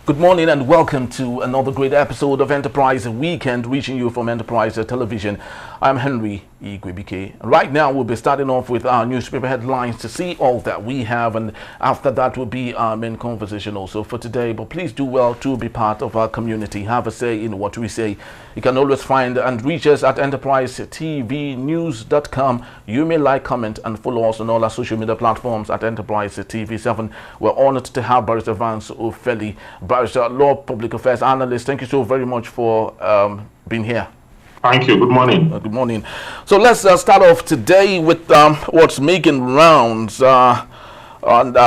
Good morning and welcome to another great episode of Enterprise Weekend, reaching you from Enterprise Television. I'm Henry Igwebike. Right now, we'll be starting off with our newspaper headlines to see all that we have, and after that will be our main conversation also for today. But please do well to be part of our community. Have a say in what we say. You can always find and reach us at enterprisetvnews.com. You may like, comment, and follow us on all our social media platforms at Enterprise TV7. We're honored to have Barrister Vance Ofeli, Barrister Law Public Affairs Analyst. Thank you so very much for being here. Thank you. Good morning. Good morning. So let's start off today with what's making rounds on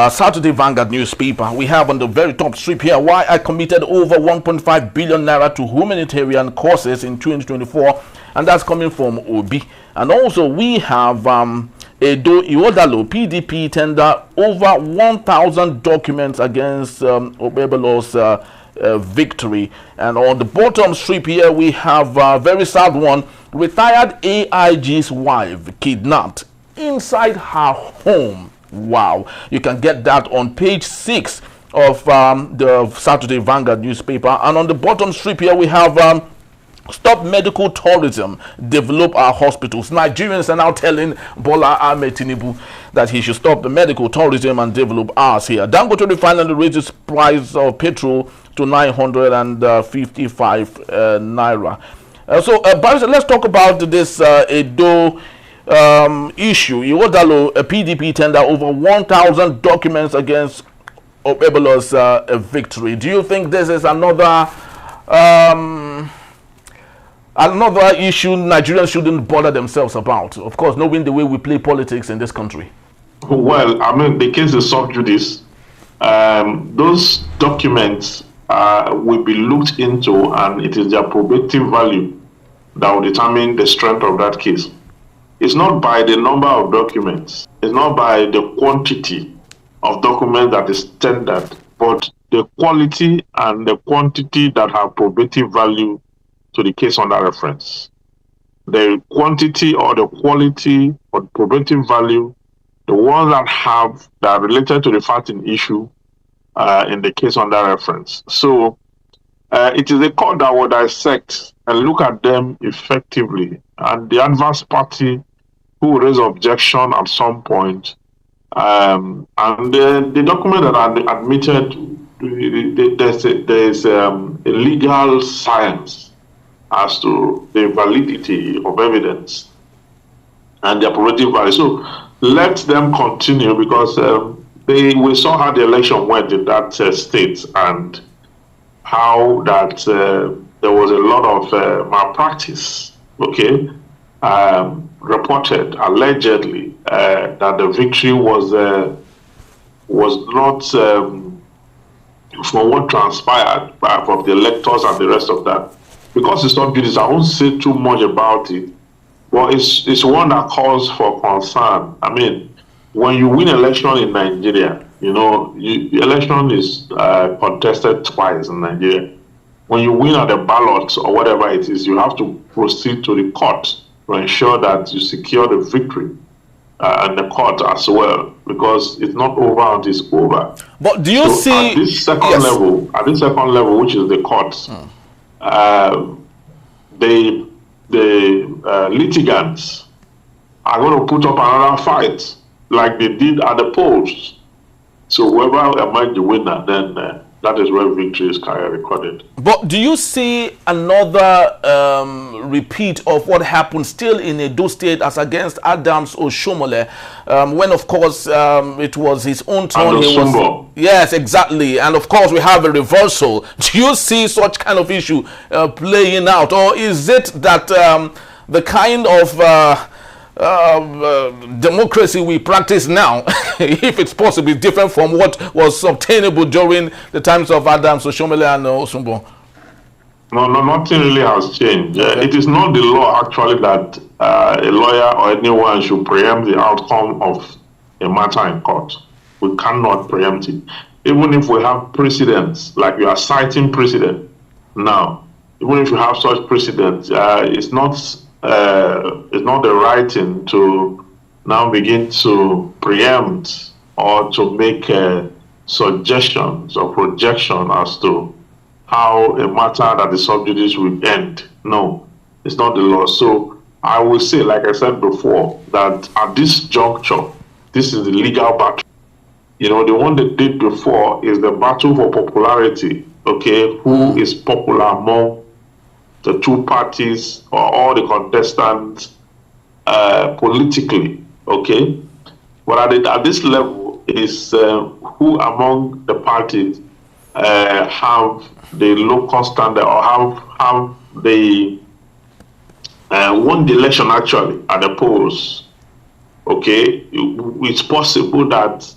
Saturday Vanguard newspaper. We have on the very top strip here, why I committed over 1.5 billion naira to humanitarian causes in 2024, and that's coming from Obi. And also we have Edo Iwodalo PDP tender over 1,000 documents against Obebelo's victory. And on the bottom strip here we have a very sad one. Retired AIG's wife kidnapped inside her home. Wow. You can get that on page 6 of the Saturday Vanguard newspaper. And on the bottom strip here we have stop medical tourism, develop our hospitals. Nigerians are now telling Bola Ahmed Tinubu that he should stop the medical tourism and develop ours here. Dangote Refinery raises price of petrol to 955 naira. So, Barrister, let's talk about this Edo issue. Iwodalo, a PDP tender over 1,000 documents against Obebelo's victory. Do you think this is another issue Nigerians shouldn't bother themselves about? Of course, knowing the way we play politics in this country. Well, I mean, the case is sub judice. Those documents will be looked into, and it is their probative value that will determine the strength of that case. It's not by the number of documents, it's not by the quantity of documents that is tendered, but the quality and the quantity that have probative value to the case under reference. The quantity or the quality or probative value, the ones that are related to the fact in issue in the case under reference. So it is a court that will dissect and look at them effectively, and the adverse party who will raise objection at some point, and the document that are admitted, there's a legal science as to the validity of evidence and their probative value. So let them continue, because we saw how the election went in that state, and how that there was a lot of malpractice, reported allegedly that the victory was not from what transpired from the electors and the rest of that. Because it's not good, I won't say too much about it, but it's one that calls for concern. I mean, when you win election in Nigeria, election is contested twice in Nigeria. When you win at the ballot or whatever it is, you have to proceed to the court to ensure that you secure the victory and the court as well, because it's not over until it's over. But do you see at this second level, which is the courts, the litigants are going to put up another fight like they did at the polls. So whoever emerges the winner, then that is where victory is recorded. But do you see another repeat of what happened still in Edo State as against Adams Oshomole, when of course it was his own turn? Yes, exactly. And of course we have a reversal. Do you see such kind of issue playing out, or is it that the kind of democracy we practice now, if it's possible, is different from what was obtainable during the times of Adams Oshomole and Osumbo? No, nothing really has changed. It is not the law actually that a lawyer or anyone should preempt the outcome of a matter in court. We cannot preempt it. Even if we have precedents, like you are citing precedent now, even if you have such precedents, it's not the right thing to now begin to preempt or to make suggestions or projection as to how a matter that the sub judice will end. No, it's not the law. So I will say, like I said before, that at this juncture, this is the legal battle. You know, the one they did before is the battle for popularity. Okay, who is popular among the two parties or all the contestants politically? Okay, but at this level is who among the parties have the local standard or have the won the election actually at the polls. Okay, it's possible that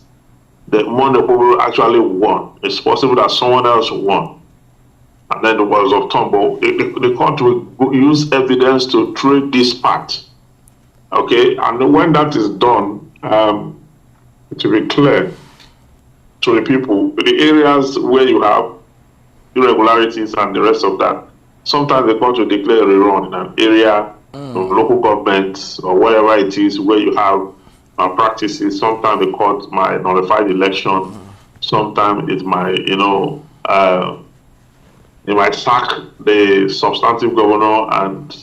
the one the people actually won. It's possible that someone else won, and then it was of tumble. The court will use evidence to trade this part. Okay, and when that is done, to be clear to the people, the areas where you have irregularities and the rest of that, sometimes the court will declare a rerun in an area of local government or wherever it is where you have practices. Sometimes the court might nullify the election. Sometimes it might, it might sack the substantive governor, and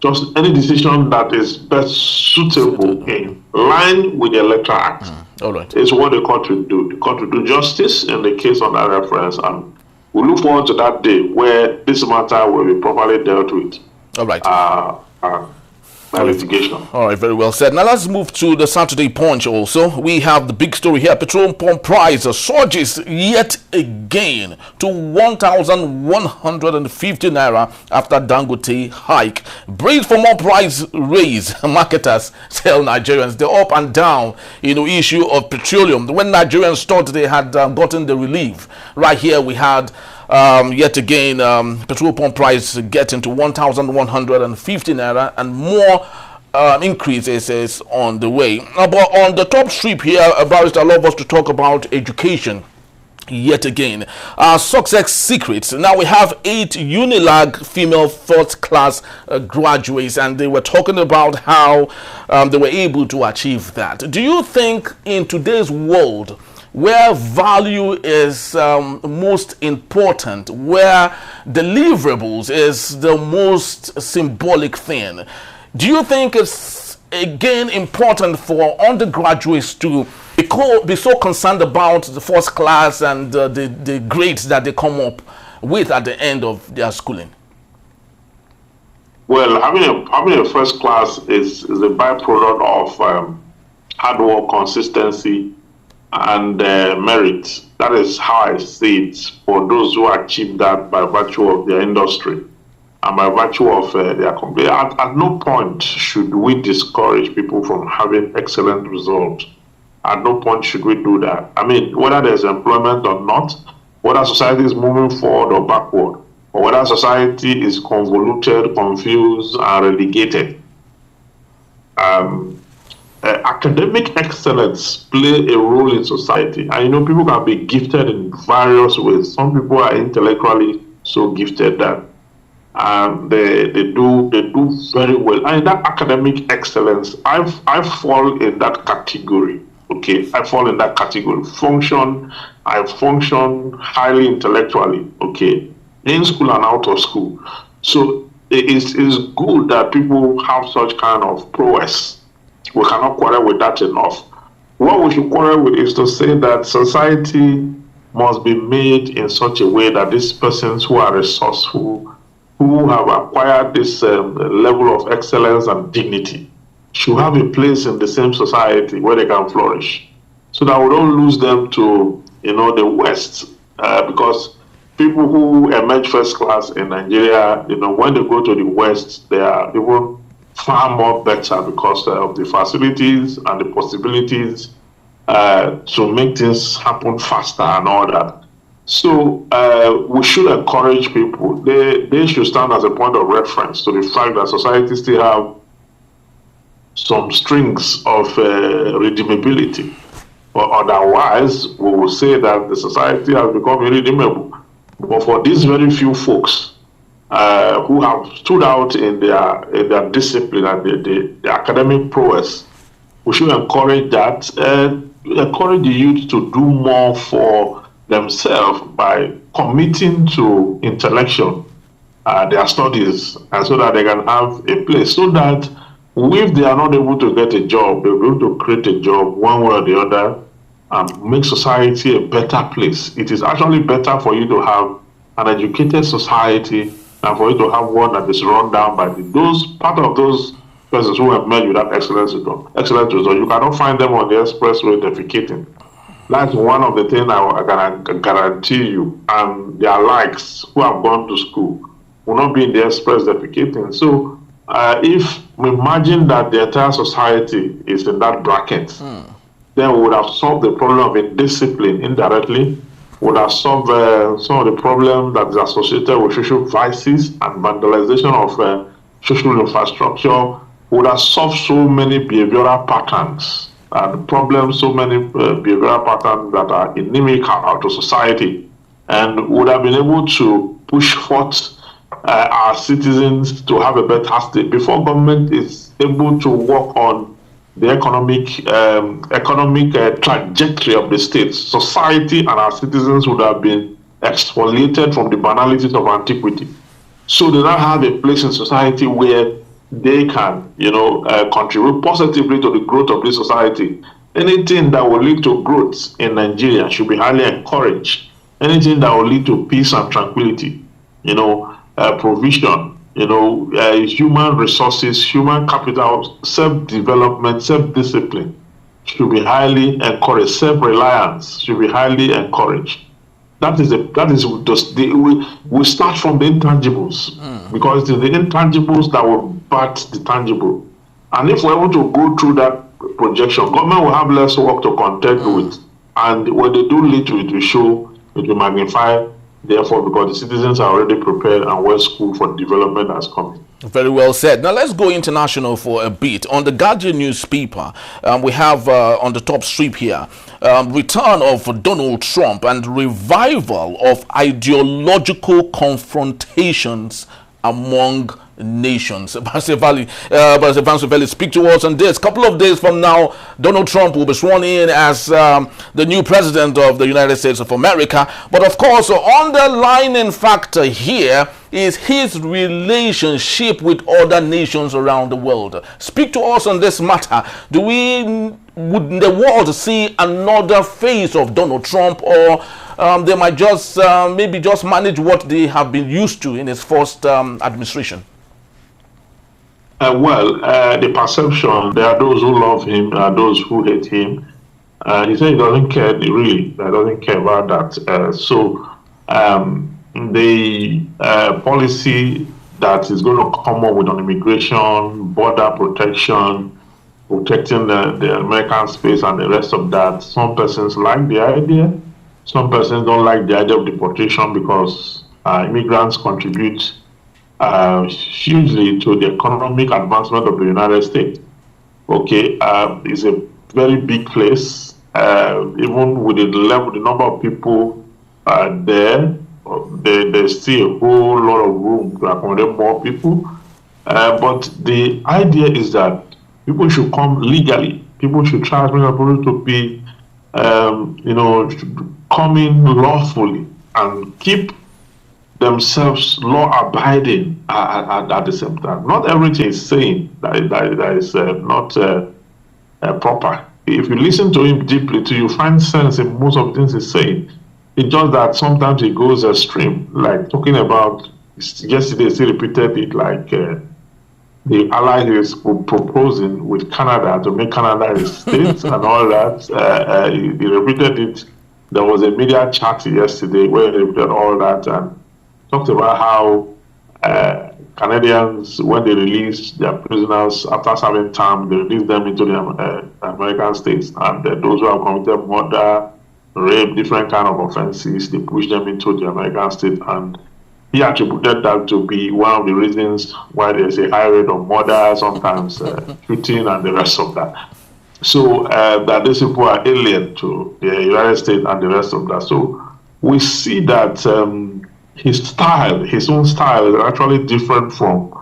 just any decision that is best suitable in line with the Electoral Act All right. is what the court will do. The court will do justice in the case on that reference, and we look forward to that day where this matter will be properly dealt with. All right. Litigation. All right, very well said. Now let's move to the Saturday Punch also. We have the big story here. Petrol pump price surges yet again to 1,150 naira after Dangote hike. Brace for more price raise. Marketers tell Nigerians the up and down, issue of petroleum. When Nigerians thought they had gotten the relief, right here we had yet again, petrol pump price getting to 1,150 naira, and more increases is on the way. But on the top strip here, Barrister, I love us to talk about education. Yet again, success secrets. Now we have 8 Unilag female first class graduates, and they were talking about how they were able to achieve that. Do you think in today's world, where value is most important, where deliverables is the most symbolic thing, do you think it's again important for undergraduates to be so concerned about the first class and the grades that they come up with at the end of their schooling? Well, having a first class is a byproduct of hard work, consistency, and merit. That is how I see it for those who achieve that by virtue of their industry and by virtue of their company. At no point should we discourage people from having excellent results. At no point should we do that. I mean, whether there's employment or not, whether society is moving forward or backward, or whether society is convoluted, confused, and relegated. Academic excellence play a role in society, and people can be gifted in various ways. Some people are intellectually so gifted that they do very well. And that academic excellence, I fall in that category. Okay, I fall in that category. I function highly intellectually. Okay, in school and out of school. So it is good that people have such kind of prowess. We cannot quarrel with that enough. What we should quarrel with is to say that society must be made in such a way that these persons who are resourceful, who have acquired this level of excellence and dignity, should have a place in the same society where they can flourish, so that we don't lose them to the West, because people who emerge first class in Nigeria, when they go to the West, they are even far more better because of the facilities and the possibilities to make things happen faster and all that. So we should encourage people. They should stand as a point of reference to the fact that society still have some strings of redeemability. Or otherwise, we will say that the society has become irredeemable. But for these very few folks who have stood out in their discipline and the academic prowess, we should encourage that encourage the youth to do more for themselves by committing to intellectual, their studies, and so that they can have a place, so that if they are not able to get a job, they'll be able to create a job one way or the other and make society a better place. It is actually better for you to have an educated society than for you to have one that is run down by those part of those persons who have made with that excellent result. You cannot find them on the expressway defecating. That's one of the things I can guarantee you. And their likes who have gone to school will not be in the express defecating. So if we imagine that the entire society is in that bracket, then we would have solved the problem of indiscipline indirectly, would have solved some of the problems that is associated with social vices and vandalization of social infrastructure, would have solved so many behavioral patterns and problems, so many behavioral patterns that are inimical to society, and would have been able to push forth our citizens to have a better state before government is able to work on the economic trajectory of the state. Society and our citizens would have been exfoliated from the banalities of antiquity. So they now have a place in society where they can, contribute positively to the growth of this society. Anything that will lead to growth in Nigeria should be highly encouraged. Anything that will lead to peace and tranquility, provision, human resources, human capital, self-development, self-discipline should be highly encouraged. Self-reliance should be highly encouraged. We start from the intangibles, because it is the intangibles that will birth the tangible. And if we're able to go through that projection, government will have less work to contend with. And when they do little, it will show, it will magnify the effort, because the citizens are already prepared and well schooled for the development that's coming. Very well said. Now let's go international for a bit. On the Guardian newspaper, we have on the top strip here, return of Donald Trump and revival of ideological confrontations among nations. Pastor Valley, speak to us on this. Couple of days from now, Donald Trump will be sworn in as the new president of the United States of America. But of course, the underlying factor here is his relationship with other nations around the world. Speak to us on this matter. Would the world see another face of Donald Trump, or they might just maybe just manage what they have been used to in his first administration? The perception, there are those who love him, there are those who hate him. He said he doesn't care, really, he doesn't care about that. The policy that is going to come up with on immigration, border protection, protecting the American space and the rest of that, some persons like the idea, some persons don't like the idea of deportation, because immigrants contribute hugely to the economic advancement of the United States. It's a very big place. Even with the number of people there's still a whole lot of room to accommodate more people. But the idea is that people should come legally. People should try as many people to be, coming lawfully and keep themselves law-abiding at the same time. Not everything is saying that is not proper. If you listen to him deeply, you find sense in most of the things he's saying. It's just that sometimes he goes extreme, like talking about, yesterday he repeated it, like the ally is proposing with Canada to make Canada a state and all that. He repeated it. There was a media chat yesterday where he repeated all that and talked about how Canadians, when they release their prisoners after serving time, they release them into the American states, and those who have committed murder, rape, different kind of offenses, they push them into the American state, and he attributed that to be one of the reasons why there's a high rate of murder, sometimes shooting, and the rest of that. So that these people are alien to the United States and the rest of that. So we see that his own style is actually different from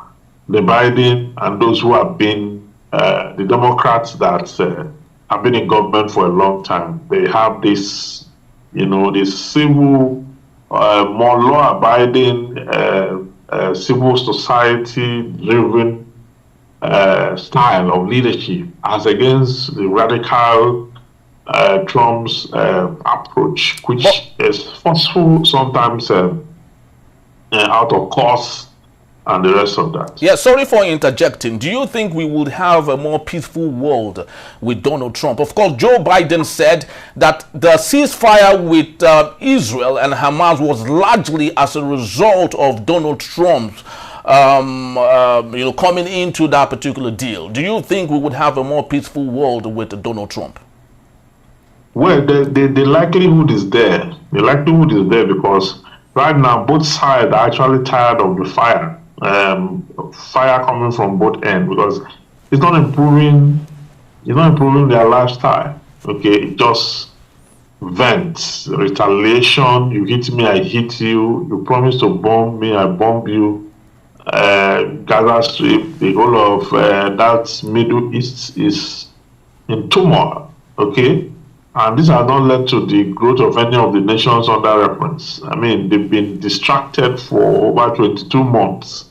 the Biden and those who have been the Democrats that have been in government for a long time. They have this, this civil, more law-abiding, civil society-driven style of leadership, as against the radical Trump's approach, which is forceful, sometimes out of course, and the rest of that. Yeah, sorry for interjecting. Do you think we would have a more peaceful world with Donald Trump? Of course, Joe Biden said that the ceasefire with Israel and Hamas was largely as a result of Donald Trump's coming into that particular deal. Do you think we would have a more peaceful world with Donald Trump? Well, the likelihood is there. The likelihood is there because right now both sides are actually tired of the fire. Fire coming from both ends, because it's not improving their lifestyle. Okay, it just vents, retaliation. You hit me, I hit you. You promise to bomb me, I bomb you. Gaza Strip, the whole of that Middle East is in turmoil. Okay, and this has not led to the growth of any of the nations under reference. I mean, they've been distracted for over 22 months.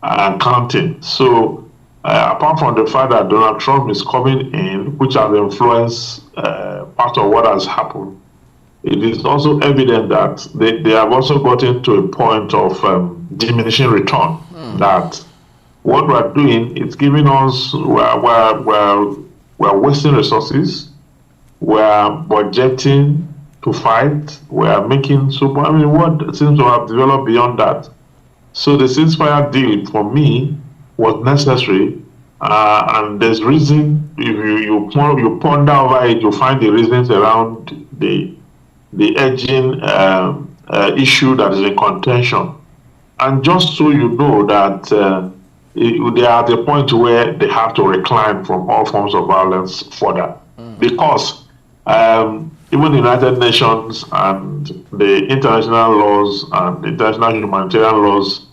And counting. So, apart from the fact that Donald Trump is coming in, which has influenced part of what has happened, it is also evident that they have also gotten to a point of diminishing return. That what we're doing is giving us, we're wasting resources, we're budgeting to fight, we're making super. I mean, what seems to have developed beyond that. So the ceasefire deal for me was necessary, and there's reason. If you ponder over it, you find the reasons around the edging issue that is in contention. And just so you know that they are at a point where they have to recline from all forms of violence further, because even the United Nations and the international laws and the international humanitarian laws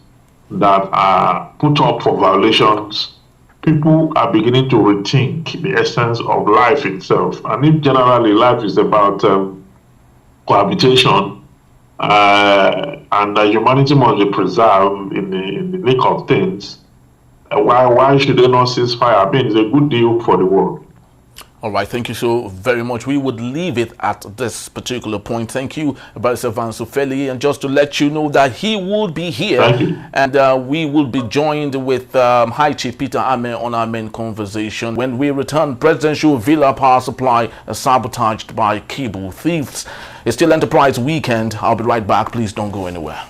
that are put up for violations, people are beginning to rethink the essence of life itself. And if generally life is about cohabitation, and humanity must be preserved in the nick of things, why should they not cease fire? I mean, it's a good deal for the world. All right, thank you so very much. We would leave it at this particular point. Thank you, Barrister Vance Ofeli. And just to let you know that he will be here, and we will be joined with High Chief Peter Ame on our main conversation. When we return, presidential villa power supply sabotaged by cable thieves. It's still Enterprise Weekend. I'll be right back. Please don't go anywhere.